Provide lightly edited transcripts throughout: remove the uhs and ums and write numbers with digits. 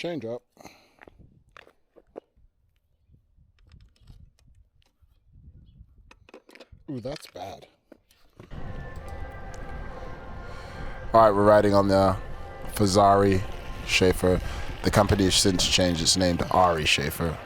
chain drop. Ooh, that's bad. All right, we're riding on the Fazari Schaefer. The company has since changed its name to Ari Schaefer.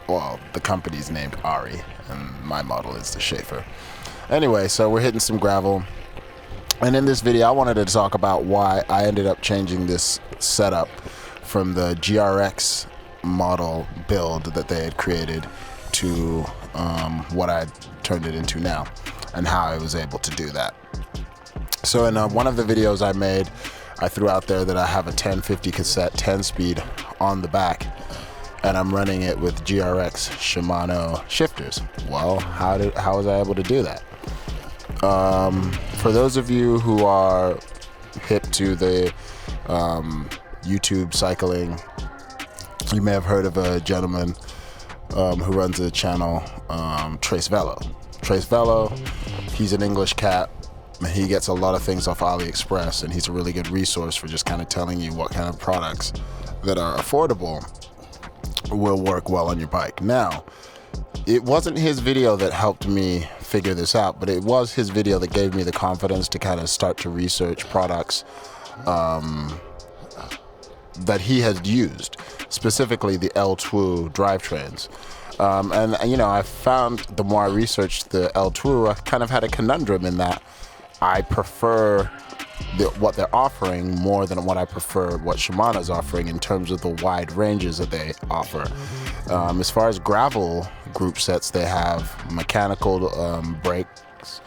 Well, the company's named Ari, and my model is the Schaefer. Anyway, so we're hitting some gravel. And in this video, I wanted to talk about why I ended up changing this setup from the GRX model build that they had created to what I turned it into now, and how I was able to do that. So in one of the videos I made, I threw out there that I have a 1050 cassette 10-speed on the back, and I'm running it with GRX Shimano shifters. Well, how was I able to do that? For those of you who are hip to the YouTube cycling, you may have heard of a gentleman who runs a channel, Trace Velo. Trace Velo, he's an English cat. He gets a lot of things off AliExpress, and he's a really good resource for just kind of telling you what kind of products that are affordable will work well on your bike. Now, it wasn't his video that helped me figure this out, but it was his video that gave me the confidence to kind of start to research products that he has used, specifically the Ltwoo drivetrains. And you know, I found the more I researched the Ltwoo, I kind of had a conundrum in that I prefer what they're offering more than what I prefer what Shimano's offering in terms of the wide ranges that they offer. As far as gravel group sets, they have mechanical brakes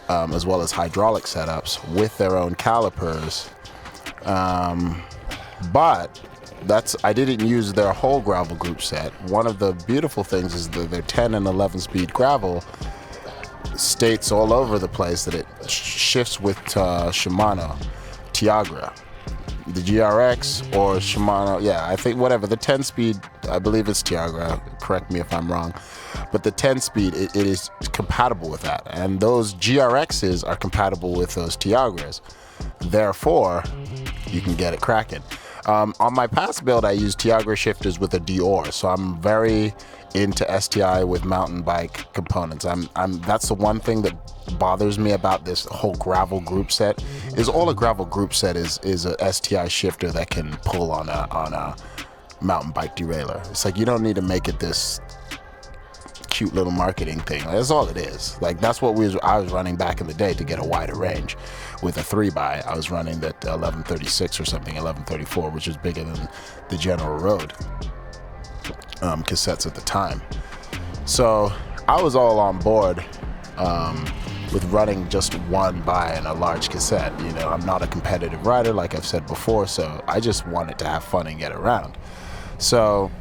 as well as hydraulic setups with their own calipers. But I didn't use their whole gravel group set. One of the beautiful things is that their 10 and 11 speed gravel states all over the place that it shifts with Shimano Tiagra, the GRX or Shimano. Yeah, I think whatever, the 10 speed, I believe it's Tiagra, correct me if I'm wrong, but the 10 speed, it is compatible with that, and those GRXs are compatible with those Tiagras. Therefore, you can get it cracking. On my past build, I used Tiagra shifters with a Derailleur, so I'm very into STI with mountain bike components. That's the one thing that bothers me about this whole gravel group set, is all a gravel group set is a STI shifter that can pull on a mountain bike derailleur. It's like, you don't need to make it this cute little marketing thing. That's all it is. Like, that's what I was running back in the day to get a wider range. With a 3x, I was running that 1136 or something, 1134, which is bigger than the General Road cassettes at the time. So I was all on board with running just one by and a large cassette. You know, I'm not a competitive rider, like I've said before, so I just wanted to have fun and get around. So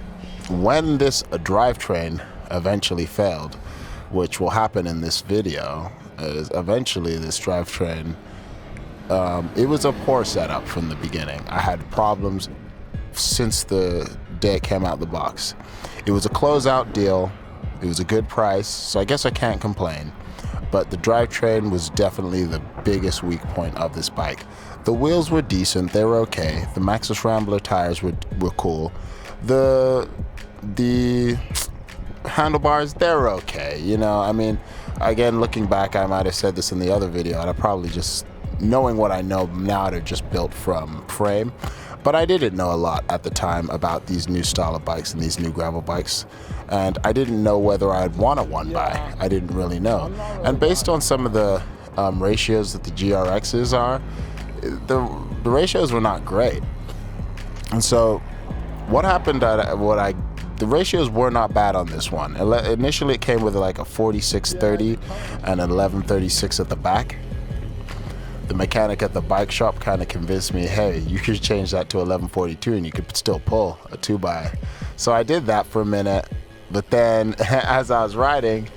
when this drivetrain eventually failed, which will happen in this video, is eventually this drivetrain, it was a poor setup from the beginning. I had problems since the day it came out the box. It was a closeout deal. It was a good price, so I guess I can't complain. But the drivetrain was definitely the biggest weak point of this bike. The wheels were decent, they were okay. The Maxxis Rambler tires were cool. The handlebars, they're okay. You know, I mean, again, looking back, I might have said this in the other video, and I probably just, knowing what I know now, they're just built from frame. But I didn't know a lot at the time about these new style of bikes and these new gravel bikes, and I didn't know whether I'd want a one by. I didn't really know. And based on some of the ratios that the GRXs are, the ratios were not great. And so what happened, the ratios were not bad on this one. Initially it came with like a 4630 and an 1136 at the back. The mechanic at the bike shop kind of convinced me, hey, you could change that to 1142 and you could still pull a 2x. So I did that for a minute, but then as I was riding,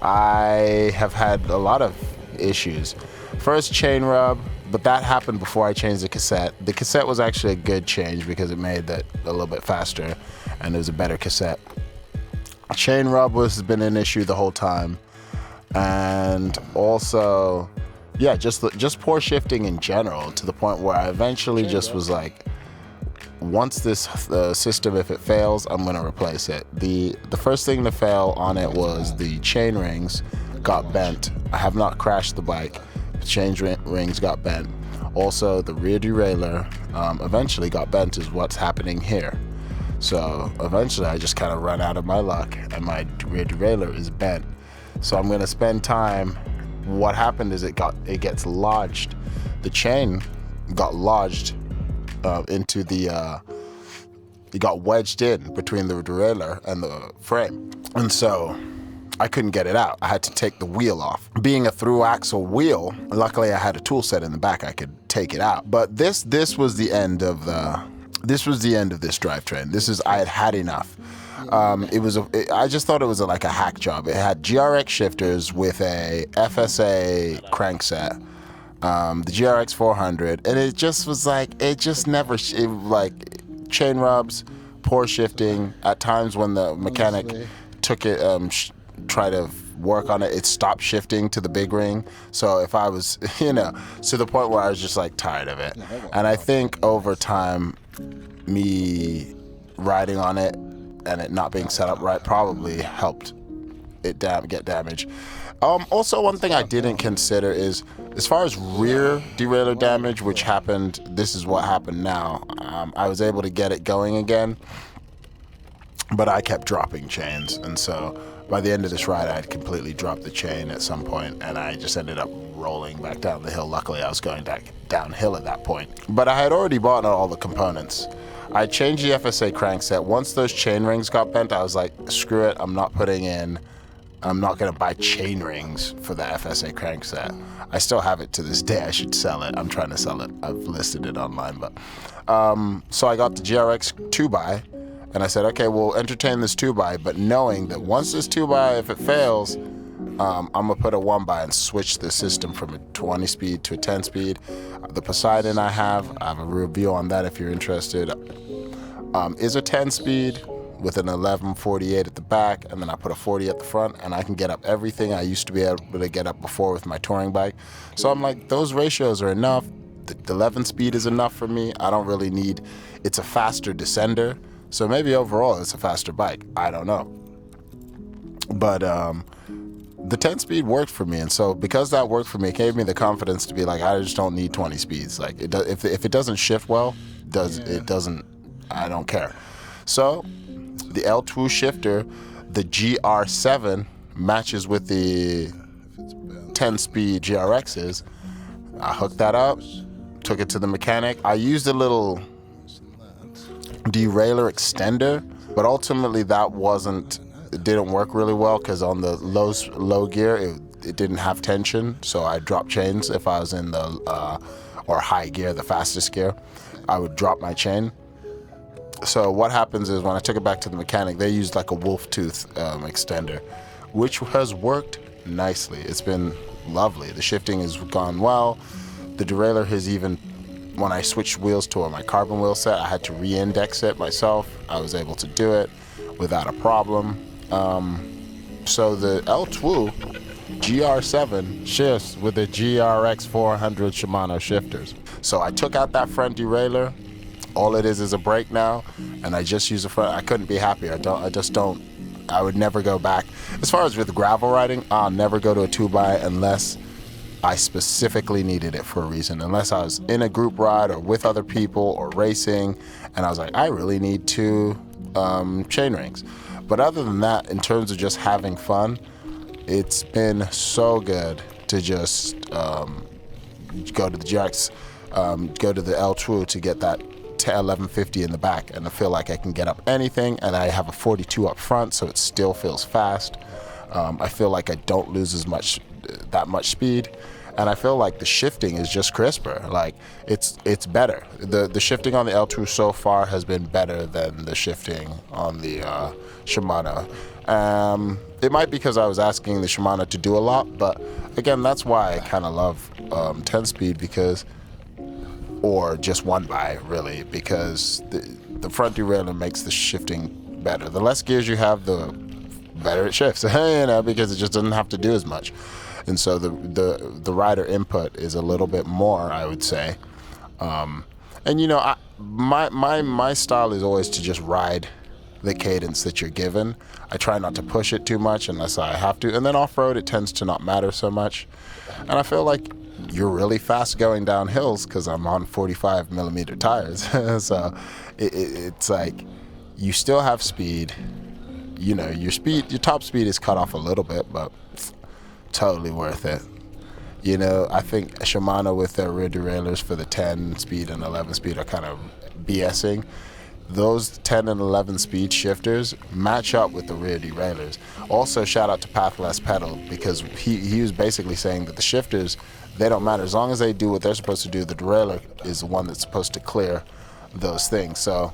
I have had a lot of issues. First, chain rub, but that happened before I changed the cassette. The cassette was actually a good change because it made that a little bit faster and it was a better cassette. Chain rub has been an issue the whole time, and also, yeah, just poor shifting in general, to the point where I eventually just was like, once this system, if it fails, I'm gonna replace it. The first thing to fail on it was the chain rings got bent. I have not crashed the bike. The chain rings got bent. Also, the rear derailleur eventually got bent, is what's happening here. So eventually I just kind of run out of my luck and my rear derailleur is bent. So I'm gonna spend time. What happened is it gets lodged. The chain got lodged into the, it got wedged in between the derailleur and the frame. And so I couldn't get it out. I had to take the wheel off. Being a through axle wheel, luckily I had a tool set in the back, I could take it out. But this was the end of this drivetrain. I had enough. I just thought it was like a hack job. It had GRX shifters with a FSA crankset, the GRX400, and it just was like, it just never, like chain rubs, poor shifting. At times when the mechanic took it, try to work on it, it stopped shifting to the big ring. So if I was, to the point where I was just like tired of it. And I think over time, me riding on it and it not being set up right probably helped it get damaged. Also, one thing I didn't consider is, as far as rear derailleur damage, which happened, this is what happened now. I was able to get it going again, but I kept dropping chains, and so by the end of this ride, I had completely dropped the chain at some point, and I just ended up rolling back down the hill. Luckily, I was going downhill at that point. But I had already bought all the components. I changed the FSA crankset. Once those chain rings got bent, I was like, screw it, I'm not gonna buy chain rings for the FSA crankset. I still have it to this day. I should sell it. I'm trying to sell it. I've listed it online, but so I got the GRX 2x. And I said, okay, we'll entertain this 2x, but knowing that once this 2x, if it fails, I'm gonna put a 1x and switch the system from a 20 speed to a 10 speed. The Poseidon I have a review on that if you're interested, is a 10 speed with an 1148 at the back, and then I put a 40 at the front, and I can get up everything I used to be able to get up before with my touring bike. So I'm like, those ratios are enough. The 11 speed is enough for me. I don't really need, it's a faster descender. So maybe overall it's a faster bike. I don't know. But the 10 speed worked for me. And so because that worked for me, it gave me the confidence to be like, I just don't need 20 speeds. Like if it doesn't shift well, it doesn't, I don't care. So the Ltwoo shifter, the Gr7, matches with the 10 speed GRXs. I hooked that up, took it to the mechanic. I used a little derailleur extender, but ultimately that it didn't work really well because on the low gear it didn't have tension, so I dropped chains. If I was in the or high gear, the fastest gear, I would drop my chain. So what happens is when I took it back to the mechanic, they used like a wolf tooth extender, which has worked nicely. It's been lovely. The shifting has gone well. The derailleur has even, when I switched wheels to my carbon wheel set, I had to re-index it myself. I was able to do it without a problem. So the Ltwoo Gr7 shifts with the GRX400 Shimano shifters. So I took out that front derailleur. All it is a brake now, and I just use the front. I couldn't be happier. I would never go back. As far as with gravel riding, I'll never go to a 2x unless I specifically needed it for a reason, unless I was in a group ride or with other people or racing, and I was like, I really need 2 chain rings. But other than that, in terms of just having fun, it's been so good to just go to the GRX, go to the Ltwoo to get that 1150 in the back, and I feel like I can get up anything, and I have a 42 up front, so it still feels fast. I feel like I don't lose that much speed, and I feel like the shifting is just crisper. Like it's better. The shifting on the Ltwoo so far has been better than the shifting on the Shimano. It might be because I was asking the Shimano to do a lot, but again, that's why I kind of love 10 speed, because, or just 1x really, because the front derailleur makes the shifting better. The less gears you have, the better it shifts, because it just doesn't have to do as much. And so the rider input is a little bit more, I would say. And my style is always to just ride the cadence that you're given. I try not to push it too much unless I have to, and then off-road it tends to not matter so much. And I feel like you're really fast going down hills because I'm on 45 millimeter tires. So it's like you still have speed. You know, your top speed is cut off a little bit, but totally worth it. You know, I think Shimano with their rear derailleurs for the 10 speed and 11 speed are kind of BSing. Those 10 and 11 speed shifters match up with the rear derailleurs. Also, shout out to Pathless Pedal, because he was basically saying that the shifters, they don't matter. As long as they do what they're supposed to do, the derailleur is the one that's supposed to clear those things. So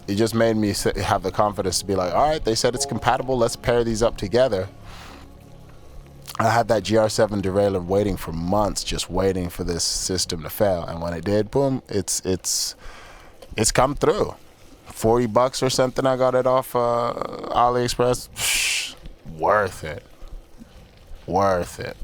it just made me have the confidence to be like, all right, they said it's compatible, let's pair these up together. I had that GR7 derailleur waiting for months, just waiting for this system to fail. And when it did, boom, it's come through. $40 or something, I got it off AliExpress. Worth it. Worth it.